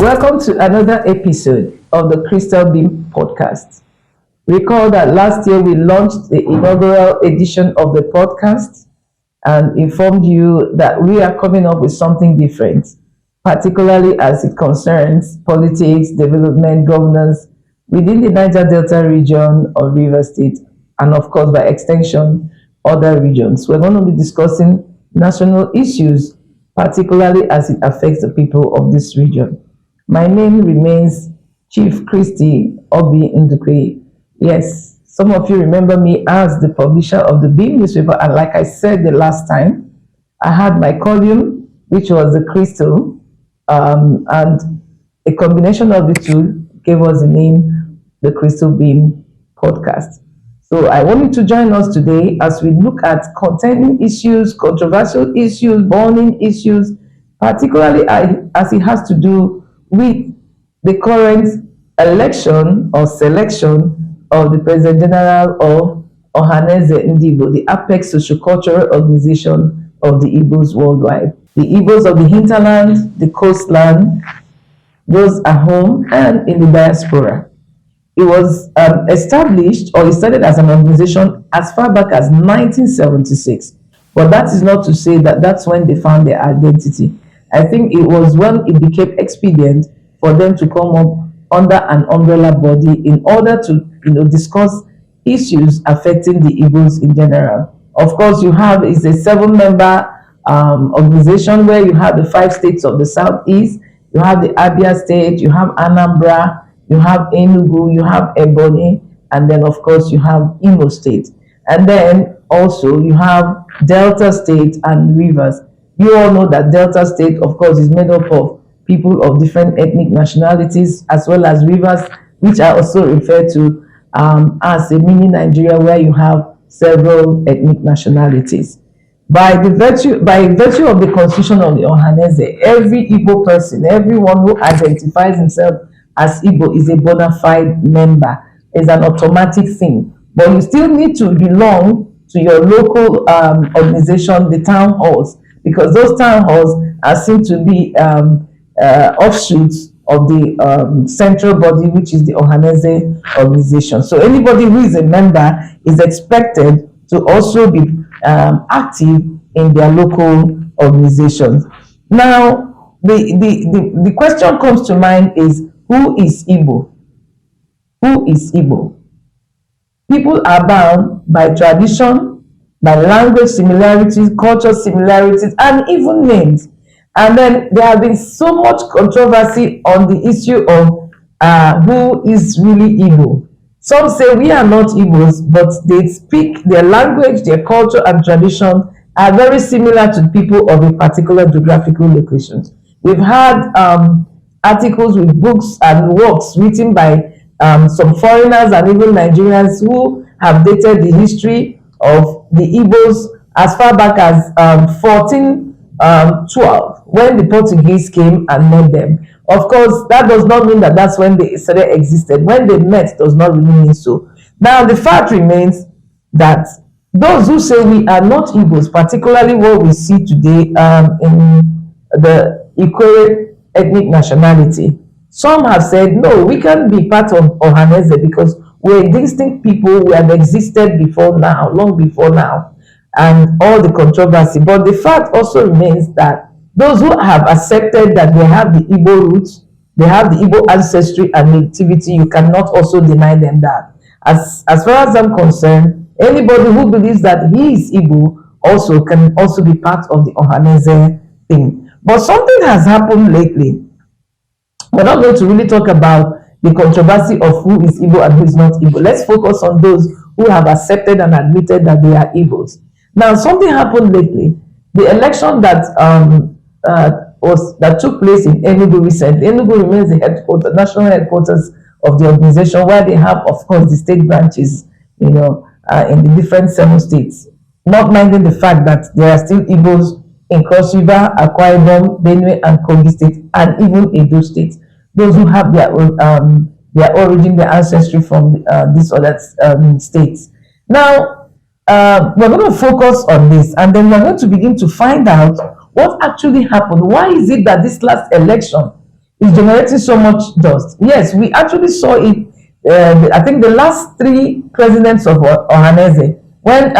Welcome to another episode of the Crystal Beam podcast. Recall that last year we launched the inaugural edition of the podcast and informed you that we are coming up with something different, particularly as it concerns politics, development, governance within the Niger Delta region of Rivers State, and of course, by extension, other regions. We're going to be discussing national issues, particularly as it affects the people of this region. My name remains Chief Christy Oby Ndukwe. Yes, some of you remember me as the publisher of the Beam newspaper, and like I said the last time, I had my column, which was the Crystal, and a combination of the two gave us the name, the Crystal Beam podcast. So I want you to join us today as we look at contending issues, controversial issues, burning issues, particularly as it has to do with the current election or selection of the President General of Ohanaeze Ndigbo, the apex socio-cultural organization of the Igbos worldwide. The Igbos of the hinterland, the coastland, those at home, and in the diaspora. It was established, or it started as an organization as far back as 1976. But that is not to say that that's when they found their identity. I think it was when it became expedient for them to come up under an umbrella body in order to, discuss issues affecting the Igbos in general. Of course, you have is a 7-member organization where you have the 5 states of the southeast. You have the Abia state, you have Anambra, you have Enugu, you have Ebonyi, and then of course you have Imo state. And then also you have Delta state and Rivers. You all know that Delta state, of course, is made up of people of different ethnic nationalities, as well as Rivers, which are also referred to as a mini Nigeria, where you have several ethnic nationalities. By virtue of the constitution of the Ohanaeze, every Igbo person, everyone who identifies himself as Igbo is a bona fide member. It's an automatic thing. But you still need to belong to your local organization, the town halls, because those town halls are seen to be offshoots of the central body, which is the Ohanaeze organization. So anybody who is a member is expected to also be active in their local organizations. Now, the question comes to mind is, who is Igbo? Who is Igbo? People are bound by tradition, by language similarities, culture similarities, and even names. And then there have been so much controversy on the issue of who is really Igbo. Some say we are not Igbos, but they speak their language, their culture, and tradition are very similar to people of a particular geographical location. We've had articles with books and works written by some foreigners and even Nigerians who have dated the history of the Igbos as far back as 1412, when the Portuguese came and met them. Of course, that does not mean that that's when they started existed. When they met does not really mean so. Now, the fact remains that those who say we are not Igbos, particularly what we see today in the Ikwe ethnic nationality, some have said, no, we can be part of Ohanaeze because we're distinct people, we have existed before now, long before now, and all the controversy. But the fact also remains that those who have accepted that they have the Igbo roots, they have the Igbo ancestry and nativity, you cannot also deny them that. As far as I'm concerned, anybody who believes that he is Igbo also can also be part of the Ohanaeze thing. But something has happened lately. We're not going to really talk about the controversy of who is Igbo and who is not Igbo. Let's focus on those who have accepted and admitted that they are Igbos. Now, something happened lately. The election that took place in Enugu recently. Enugu remains the national headquarters of the organization, where they have, of course, the state branches, in the different 7 states. Not minding the fact that there are still Igbos in Cross River, Akwa Ibom, Benue, and Kogi State, and even Edo State. Those who have their origin, their ancestry from these other states. Now, we're going to focus on this, and then we're going to begin to find out what actually happened. Why is it that this last election is generating so much dust. Yes, we actually saw it. I think the last three presidents of Ohanaeze, when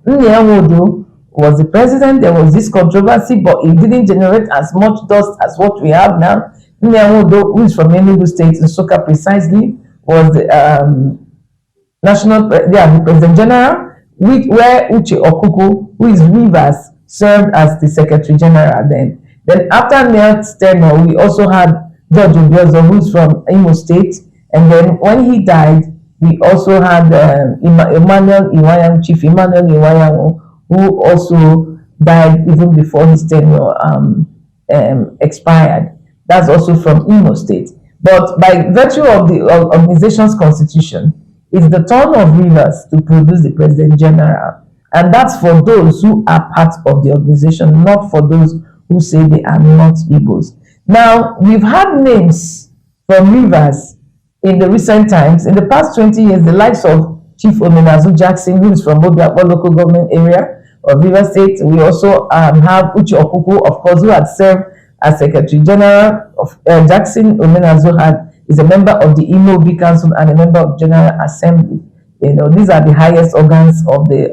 Nyewodo was the president, there was this controversy, but it didn't generate as much dust as what we have now. Nyewodo, who is from Enugu State, in Soka precisely, was the the President General, where Uche Okuku, who is Rivers, served as the Secretary General then. Then after Nelt's tenure, we also had George Obiozo, who's from Imo State, and then when he died, we also had Emmanuel Iwayang, Chief Emmanuel Iwayang, who also died even before his tenure expired. That's also from Imo State. But by virtue of the organization's constitution, it's the turn of Rivers to produce the President General. And that's for those who are part of the organization, not for those who say they are not Igbos. Now, we've had names from Rivers in the recent times. In the past 20 years, the likes of Chief Omenazu Jackson, who is from Oby Ndukwe local government area of Rivers State. We also have Uche Okuku, of course, who had served as Secretary General of Jackson. Omenazu is a member of the Imo Obi Council and a member of General Assembly. You know, these are the highest organs of the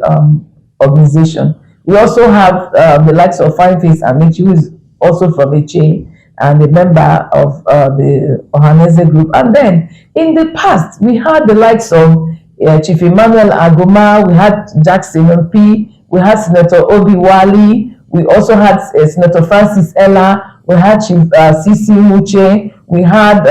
organization. We also have the likes of Fineface Amici, who is also from Eche and a member of the Ohanaeze group. And then in the past, we had the likes of Chief Emmanuel Agoma, we had Jackson P, we had Senator Obi Wali, we also had Senator Francis Ella, we had Chief Sisi Muche, we had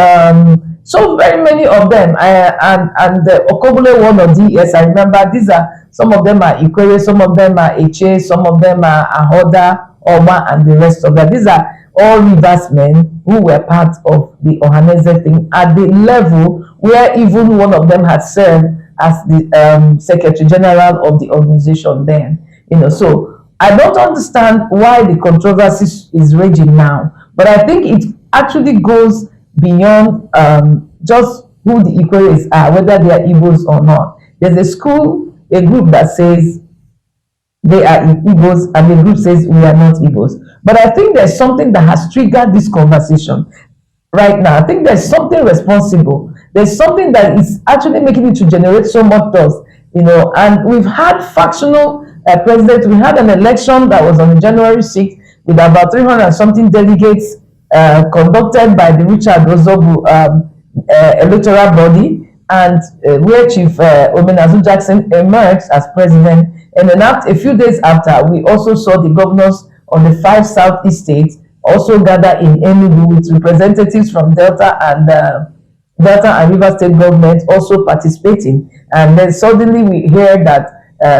so very many of them, and the Okobule one of DS. I remember these are some of them are Ikwere, some of them are Eche, some of them are Ahoda, Oma, and the rest of them. These are all Rivers men who were part of the Ohanaeze thing at the level where even one of them had served as the Secretary General of the organization then. You know, so I don't understand why the controversy is raging now, but I think it actually goes beyond just who the Ikweres are, whether they are Igbos or not. There's a group that says they are Igbos, and the group says we are not Igbos. But I think there's something that has triggered this conversation right now. I think there's something responsible. There's something that is actually making it to generate so much dust, you know. And we've had factional presidents. We had an election that was on January 6th with about 300 and something delegates conducted by the Richard Ozobu electoral body, and where Chief Omenazu Jackson emerged as president. And then a few days after, we also saw the governors on the 5 southeast states also gather in Enugu with representatives from Delta and Rivers State government also participating. And then suddenly we hear that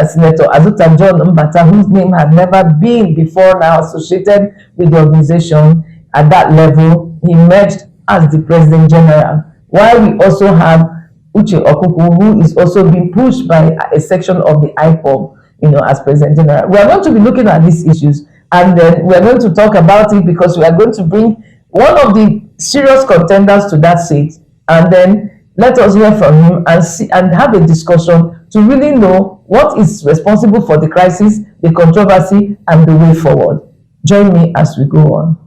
Senator Azuta John Mbata, whose name had never been before now associated with the organization at that level, he emerged as the President General. While we also have Uche Okuku, who is also being pushed by a section of the IPOB, you know, as President General. We are going to be looking at these issues, and then we are going to talk about it because we are going to bring one of the serious contenders to that seat, and then let us hear from him and see and have a discussion to really know what is responsible for the crisis, the controversy, and the way forward. Join me as we go on.